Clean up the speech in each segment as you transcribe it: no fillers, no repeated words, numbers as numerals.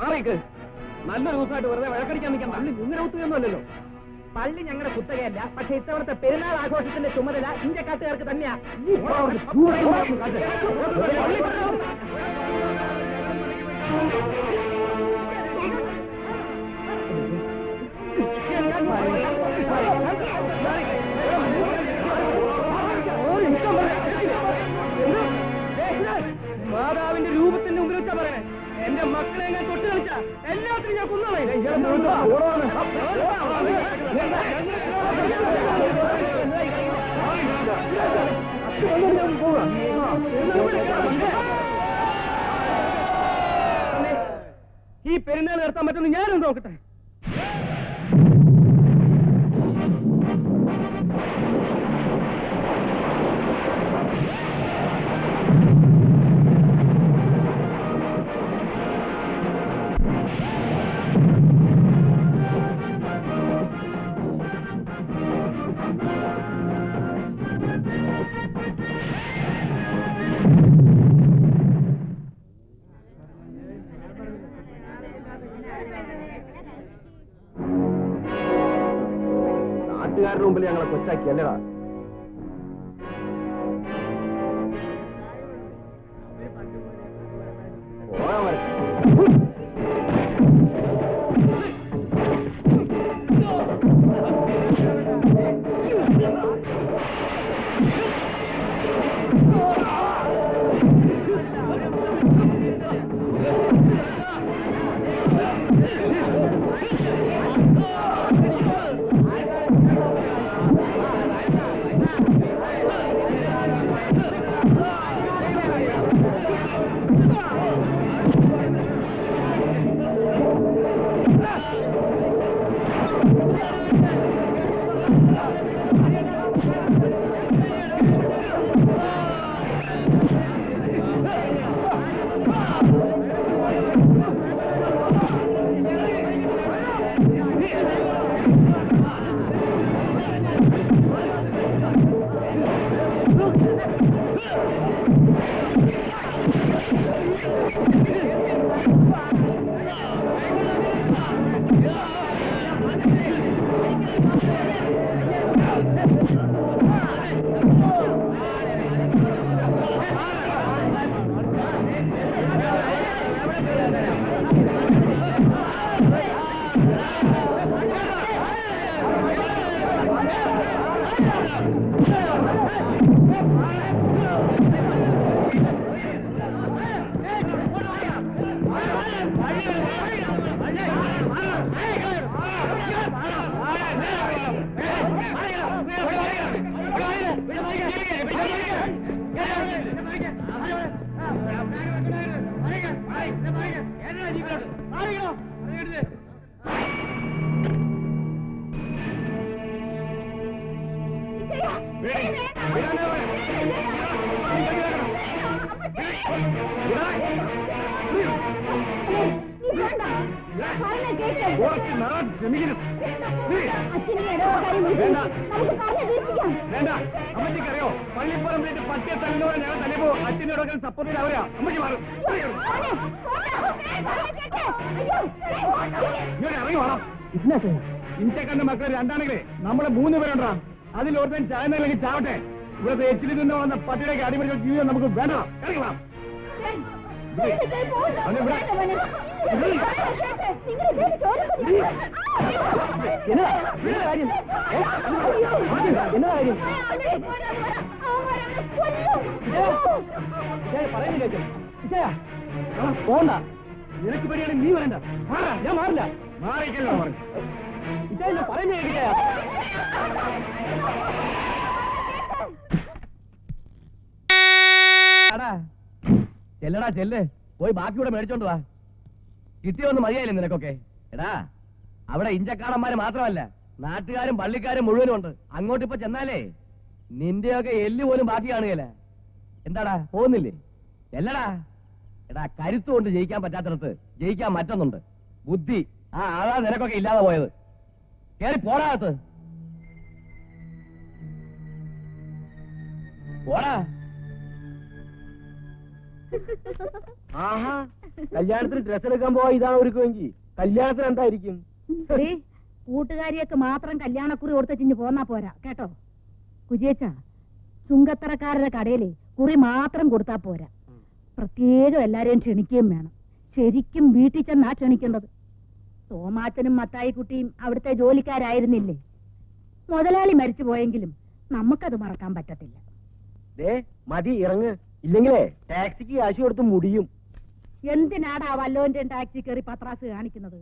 മാറിക്ക്. നല്ലൊരു ദിവസമായിട്ട് വെറുതെ വഴക്കടിക്കാൻ നിൽക്കാൻ പള്ളി നിങ്ങളുടെ കുത്തുകയൊന്നുമല്ലല്ലോ. പള്ളി ഞങ്ങളുടെ കുത്തകയല്ല, പക്ഷെ ഇത്തവണത്തെ പെരുന്നാൾ ആഘോഷത്തിന്റെ ചുമതല ഇന്ത്യക്കാട്ടുകാർക്ക് തന്നെയാ. മാതാവിന്റെ രൂപത്തിന്റെ മുമ്പിൽ വെച്ചാ പറയണേ. എന്റെ മക്കളെ ഞാൻ തൊട്ട് കളിച്ച എല്ലാത്തിനും ഞാൻ കുന്നോളേ. ഈ പെരുന്നാൾ നടത്താൻ പറ്റുന്ന ഞാനും നോക്കട്ടെ. നാട്ടുകാരുടെ മുമ്പിൽ ഞങ്ങളെ കൊച്ചാക്കി അല്ലടാ. വേണ്ട, അമ്മച്ചിക്കറിയോ പള്ളിപ്പുറം പറ്റിയ തലമുറ ഞങ്ങൾ തലപ്പോ അച്ഛനോടൊക്കെ സപ്പോർട്ടിൽ അവരാ. അമ്മച്ചി മാറും. ഇങ്ങനെ ഇറങ്ങി വേണം. ഇന്ത്യക്കാരന്റെ മക്കൾ രണ്ടാണെങ്കിലേ നമ്മളെ 3 പേരുണ്ടാ. അതിലൊരുത്തൻ ചായന്നെങ്കിൽ ചാവട്ടെ. ഇവിടുത്തെ എച്ചിൽ നിന്ന് വന്ന പട്ടിയുടെ അടിമതി ജീവിതം നമുക്ക് വേണ്ട. ഇറങ്ങി വേണം. പോണ്ട. നിനക്ക് പേടിയാണ് നീ വരണ്ട. ഞാൻ മാറില്ല. മാറിക്കല്ലോ പറഞ്ഞു. ഇച്ചാ പറയുന്നേ കേൾക്കില്ല. ചെല്ലടാ ചെല്ല്. പോയി ബാക്കിയൂടെ മേടിച്ചോണ്ട് വാ. കിട്ടിയൊന്ന് മതിയായില്ലേ നിനക്കൊക്കെ? എടാ അവിടെ ഇഞ്ചക്കാടന്മാര് മാത്രമല്ല, നാട്ടുകാരും പള്ളിക്കാരും മുഴുവനും ഉണ്ട്. അങ്ങോട്ടിപ്പോ ചെന്നാലേ നിന്റെയൊക്കെ എല്ല് പോലും ബാക്കി കാണുകയല്ല. എന്താടാ പോകുന്നില്ലേ? ചെല്ലടാ. എടാ കരുത്തുകൊണ്ട് ജയിക്കാൻ പറ്റാത്തടത്ത് ജയിക്കാൻ മറ്റൊന്നുണ്ട്, ബുദ്ധി. അതാ നിനക്കൊക്കെ ഇല്ലാതെ പോയത്. കേറി പോടാകത്ത്. പോടാ. ആഹാ കല്യാണത്തിന് ഡ്രസ് എടുക്കാൻ പോവാ ഇതാണ് ഒരുക്കുമെങ്കിൽ കല്യാണത്തിന് എന്തായിരിക്കും? കൂട്ടുകാരിയൊക്കെ മാത്രം കല്യാണക്കുറി കൊടുത്തിഞ്ഞ് പോന്നാ പോരാ കേട്ടോ. കുജിയച്ച, ചുങ്കത്തറക്കാരുടെ കടയിലെ കുറി മാത്രം കൊടുത്താ പോരാ, പ്രത്യേകം എല്ലാരെയും ക്ഷണിക്കുകയും വേണം. ശരിക്കും വീട്ടിൽ ചെന്നാ ക്ഷണിക്കേണ്ടത്. തോമാച്ചനും മത്തായിക്കുട്ടിയും അവിടുത്തെ ജോലിക്കാരായിരുന്നില്ലേ? മുതലാളി മരിച്ചു പോയെങ്കിലും നമുക്കത് മറക്കാൻ പറ്റത്തില്ല. മതി ഇറങ്ങ്, ഇല്ലെങ്കിലേ ടാക്സിക്ക് കാശ് കൊടുത്ത് മുടിയും. എന്തിനാടാ വല്ലോന്റെ ടാക്സി കയറി പത്രാസ് കാണിക്കുന്നത്?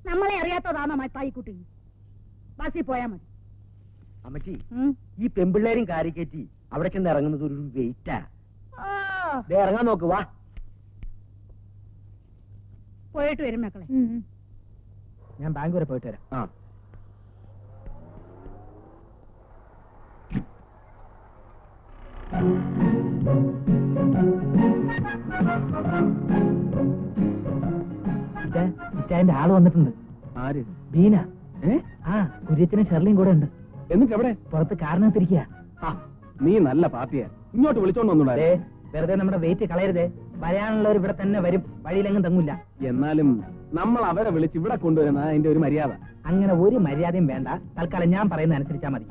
നമ്മളെ അറിയാത്തതാണോ മത്തായിക്കുട്ടി? ബസ്സിൽ പോയാ മതി. അമ്മച്ചി, ഈ പെമ്പിള്ളേരും കാരിക്കറ്റി അവിടെ ചെന്ന് ഇറങ്ങുന്നത് ഒരു വെയിറ്റാ. ഇറങ്ങാൻ നോക്ക്, വാ. പോയിട്ട് വരും മക്കളെ. ഞാൻ ബാങ്ക് വരെ പോയിട്ട് വരാം. ഇച്ചായന്റെ ആള് വന്നിട്ടുണ്ട്. ആര്? ബീന. ആ, കുര്യച്ചനും ഷെർലിയും കൂടെ ഉണ്ട്. എന്നിട്ട് എവിടെ? പുറത്ത് കാരണത്തിരിക്കുക. നീ നല്ല പാർട്ടിയാ, ഇങ്ങോട്ട് വിളിച്ചോണ്ട് വന്നൂടെ? വെറുതെ നമ്മുടെ വെയിറ്റ് കളയരുതേ. വരാനുള്ളവർ ഇവിടെ തന്നെ വരും, വഴിയിലെങ്ങും തങ്ങൂല. എന്നാലും നമ്മൾ അവരെ വിളിച്ച് ഇവിടെ കൊണ്ടുവരുന്ന അതിന്റെ ഒരു മര്യാദ. അങ്ങനെ ഒരു മര്യാദയും വേണ്ട. തൽക്കാലം ഞാൻ പറയുന്ന അനുസരിച്ചാ മതി.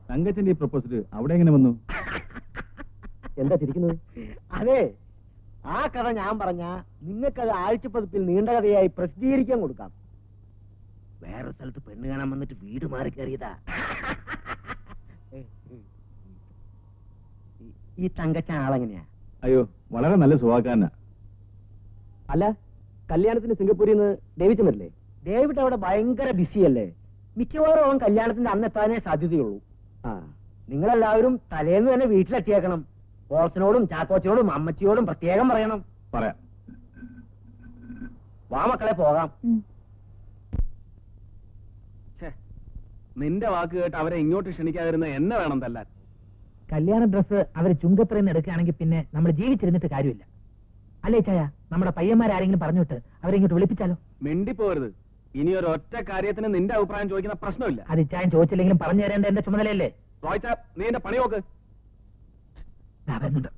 തങ്കച്ചന്റെ ഈ പ്രപ്പോസൽ അവിടെ എങ്ങനെ വന്നു? എന്താ ചിരിക്കുന്നത്? അതെ, ആ കഥ ഞാൻ പറഞ്ഞ നിങ്ങൾക്കത് ആഴ്ചപ്പതിപ്പിൽ നീണ്ട കഥയായി പ്രസിദ്ധീകരിക്കാൻ കൊടുക്കാം. വേറെ സ്ഥലത്ത് പെണ്ണ് കാണാൻ വന്നിട്ട് വീട് മാറി കയറിയതാ. ഈ തങ്കച്ച ആളെങ്ങനെയാ? അയ്യോ, വളരെ നല്ല സ്വഭാവക്കാരനാ. അല്ല, കല്യാണത്തിന് സിംഗപ്പൂരിൽ നിന്ന് ഡേവിഡ് വരില്ലേ? ഡേവിഡ് അവിടെ ഭയങ്കര ബിസിയല്ലേ? മിക്കവാറും അവൻ കല്യാണത്തിന്റെ അന്നെത്താനേ സാധ്യതയുള്ളൂ. നിങ്ങളെല്ലാവരും തലേന്ന് തന്നെ വീട്ടിലെത്തിയേക്കണം. ബോസിനോടും ചാക്കോച്ചനോടും അമ്മച്ചിയോടും പ്രത്യേകം പറയണം. പറയാം. വാ മക്കളെ, പോകാം. നിന്റെ വാക്ക് കേട്ട് അവരെ ഇങ്ങോട്ട് ക്ഷണിക്കാതിരുന്ന എന്നെ വേണം തല്ലാൻ. കല്യാണ ഡ്രസ്സ് അവര് ചുങ്കത്രയിൽ നിന്ന് എടുക്കുകയാണെങ്കിൽ പിന്നെ നമ്മൾ ജീവിച്ചിരുന്നിട്ട് കാര്യമില്ല. അല്ലേ ചായ? നമ്മുടെ പയ്യന്മാരാരെങ്കിലും പറഞ്ഞിട്ട് അവരെ ഇങ്ങോട്ട് വിളിപ്പിച്ചാലോ? മിണ്ടിപ്പോരുത്. ഇനി ഒരു ഒറ്റ കാര്യത്തിന് നിന്റെ അഭിപ്രായം ചോദിക്കുന്ന പ്രശ്നമില്ല. അത് ചായൻ ചോദിച്ചില്ലെങ്കിലും പറഞ്ഞു തരേണ്ട എന്റെ ചുമതലയല്ലേ? ചോദിച്ചാ നീ എന്റെ പണി നോക്ക്. വരുന്നുണ്ട്.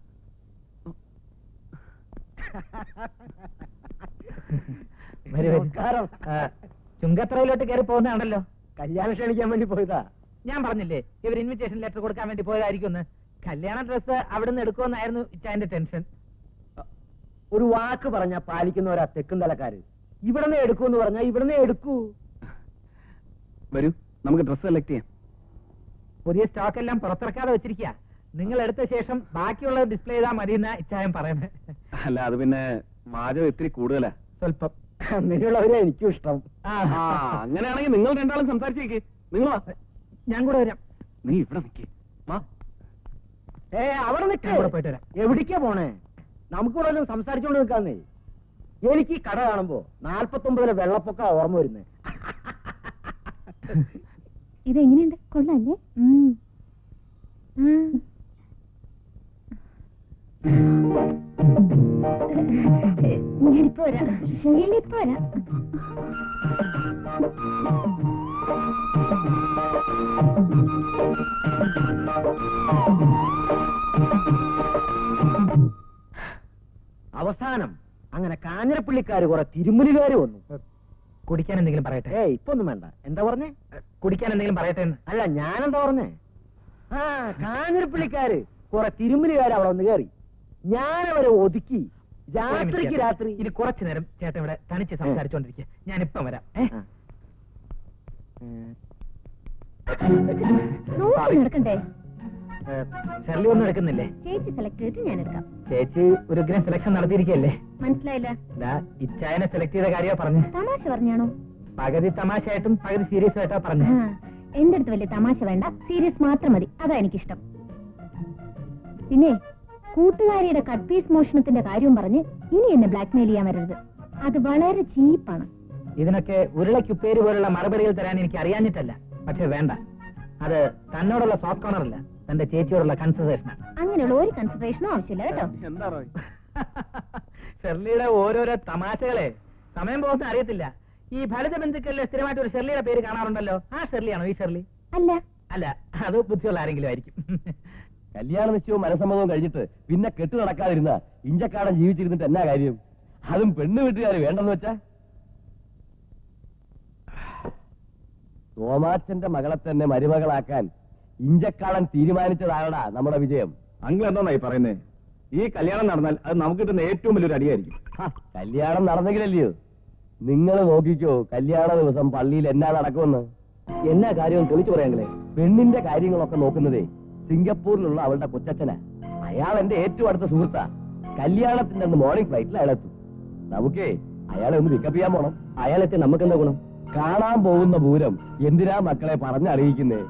ചുങ്കത്രയിലോട്ട് കയറി പോകുന്നതാണല്ലോ. കല്യാണം ക്ഷണിക്കാൻ വേണ്ടി പോയതാ. ഞാൻ പറഞ്ഞില്ലേ ഇവർ ഇൻവിറ്റേഷൻ ലെറ്റർ കൊടുക്കാൻ വേണ്ടി പോയതായിരിക്കും. കല്യാണ ഡ്രസ്സ് അവിടെ നിന്ന് എടുക്കുമെന്നായിരുന്നു ഇച്ചായന്റെ ടെൻഷൻ. ഒരു വാക്ക് പറഞ്ഞാ പാലിക്കുന്നവരാ തെക്കും തലക്കാര്. ഇവിടുന്ന് എടുക്കൂന്ന് പറഞ്ഞാ ഇവിടുന്ന് എടുക്കൂ. വരൂ, നമുക്ക് ഡ്രസ് സെലക്ട് ചെയ്യാം. പുതിയ സ്റ്റോക്ക് എല്ലാം പുറത്തിറക്കാതെ വെച്ചിരിക്കുക. നിങ്ങൾ എടുത്ത ശേഷം ബാക്കിയുള്ളത് ഡിസ്പ്ലേ ചെയ്താൽ മതി എന്നാ ഇച്ചായം പറയുന്നത്. അല്ല, അത് പിന്നെ വാചകം ഇത്തിരി കൂടുതലാ. സ്വല്പം. അങ്ങനെയുള്ളവരെ എനിക്കും ഇഷ്ടം. അങ്ങനെയാണെങ്കിൽ നിങ്ങൾ രണ്ടാളും സംസാരിച്ചേക്ക്. നിങ്ങൾ വാ. ഞാൻ കൂടെ വരാം. നീ ഇവിടെ നിൽക്കേ. വാ. അവിടെ നിൽക്കേ. ഞാൻ കൂടെ പോയിട്ട് വരാം. എവിടേക്കാ പോണേ? നമുക്കിവിടെ വല്ലതും സംസാരിച്ചോണ്ട് നിൽക്കാന്നേ. എനിക്ക് ഈ കട കാണുമ്പോ 49 വെള്ളപ്പൊക്ക ഓർമ്മ വരുന്നേ. ഇതെങ്ങനെയുണ്ട്? കൊള്ളാല്ലേ? ഞാനിപ്പോ വരാം. ശരിയിലിപ്പോ വരാം. അവസാനം അങ്ങനെ കാഞ്ഞിരപ്പള്ളിക്കാര് കുറെ തിരുമുലുകാര് വന്നു. കുടിക്കാൻ എന്തെങ്കിലും പറയട്ടെ? ഇപ്പൊ ഒന്നും വേണ്ട. എന്താ പറഞ്ഞേ? കുടിക്കാൻ എന്തെങ്കിലും പറയട്ടെ എന്ന്. അല്ല, ഞാനെന്താ പറഞ്ഞേ? കാഞ്ഞിരപ്പള്ളിക്കാര് കുറെ തിരുമുലുകാര് അവിടെ വന്ന് കയറി. ഞാനവരെ ഒതുക്കി. രാത്രിക്ക് രാത്രി. ഇനി കുറച്ചു നേരം ചേട്ടൻ ഇവിടെ തനിച്ച് സംസാരിച്ചോണ്ടിരിക്കുക. ഞാനിപ്പം വരാം. നടക്കണ്ടേ? ഷെർലി ഒന്നും എടുക്കുന്നില്ലേ? ചേച്ചി സെലക്ട് ചെയ്തിട്ട് ഞാൻ എടുക്കാം. ചേച്ചി ഒരു ഗ്രാം സെലക്ഷൻ നടത്തിയിരിക്കല്ലേ? മനസ്സിലായില്ല. ഇച്ചായനെ സെലക്ട് ചെയ്ത കാര്യമാ പറഞ്ഞു. തമാശ പറഞ്ഞാണോ? പകുതി തമാശയായിട്ടും പകുതി സീരിയസ് ആയിട്ടാ പറഞ്ഞു. എന്റെ അടുത്ത് വലിയ തമാശ വേണ്ട, സീരിയസ് മാത്രം മതി. അതാ എനിക്കിഷ്ടം. പിന്നെ കൂട്ടുകാരിയുടെ കട്ട് പീസ് മോഷണത്തിന്റെ കാര്യവും പറഞ്ഞ് ഇനി എന്നെ ബ്ലാക്ക്മെയിൽ ചെയ്യാൻ വരരുത്. അത് വളരെ ചീപ്പാണ്. ഇതിനൊക്കെ ഉരുളക്കുപ്പേര് പോലുള്ള മറുപടികൾ തരാൻ എനിക്ക് അറിയാഞ്ഞിട്ടല്ല. പക്ഷെ വേണ്ട, അത് തന്നോടുള്ള സോഫ്റ്റ് കോർണർ അല്ല, തന്റെ ചേച്ചിയോടുള്ള കൺസിഡറേഷനാണ്. അങ്ങനെയുള്ള ഒരു കൺസിഡറേഷനും ആവശ്യമില്ല കേട്ടോ. എന്താണോ ഷെർലിയുടെ ഓരോരോ തമാശകളെ സമയം പോകുന്ന അറിയത്തില്ല. ഈ ഫലിത ബന്ധുക്കളിൽ സ്ഥിരമായിട്ട് ഒരു ഷെർലിയുടെ പേര് കാണാറുണ്ടല്ലോ. ആ ഷെർലിയാണോ ഈ ഷെർലി? അല്ല, അല്ല, അത് ബുദ്ധിയുള്ള ആരെങ്കിലും ആയിരിക്കും. കല്യാണ നിശ്ചയവും മനസ്സമ്മതവും കഴിഞ്ഞിട്ട് പിന്നെ കെട്ടു നടക്കാതിരുന്ന ഇഞ്ചക്കാടൻ ജീവിച്ചിരുന്നിട്ട് എന്നാ കാര്യം? അതും പെണ്ണ് വീട്ടുകാർ വേണ്ടെന്ന് വെച്ചാ. തോമാച്ചന്റെ മകളെ തന്നെ മരുമകളാക്കാൻ ഇഞ്ചക്കാടൻ തീരുമാനിച്ചതാണടാ നമ്മുടെ വിജയം. അങ്കിൾ എന്തായി പറയുന്നേ? ഈ കല്യാണം നടന്നാൽ അത് നമുക്ക് കിട്ടുന്ന ഏറ്റവും വലിയൊരു അടിയായിരിക്കും. കല്യാണം നടന്നെങ്കിലല്ലയോ? നിങ്ങൾ നോക്കിക്കോ, കല്യാണ ദിവസം പള്ളിയിൽ എന്നാ നടക്കുമെന്ന്. എന്നാ കാര്യം തെളിച്ചു പറയാങ്ങളെ. പെണ്ണിന്റെ കാര്യങ്ങളൊക്കെ നോക്കുന്നതേ സിംഗപ്പൂരിലുള്ള അവളുടെ കൊച്ചച്ഛനാ. അയാൾ എന്റെ ഏറ്റവും അടുത്ത സുഹൃത്താ. കല്യാണത്തിന്റെ അന്ന് മോർണിംഗ് ഫ്ലൈറ്റിൽ അയാളെത്തും. നമുക്കേ അയാളെ ഒന്ന് പിക്കപ്പ് ചെയ്യാൻ പോണം. അയാളെത്തി നമുക്ക് എന്താ ഗുണം? കാണാൻ പോകുന്ന പൂരം എന്തിനാ മക്കളെ പറഞ്ഞറിയിക്കുന്നേ?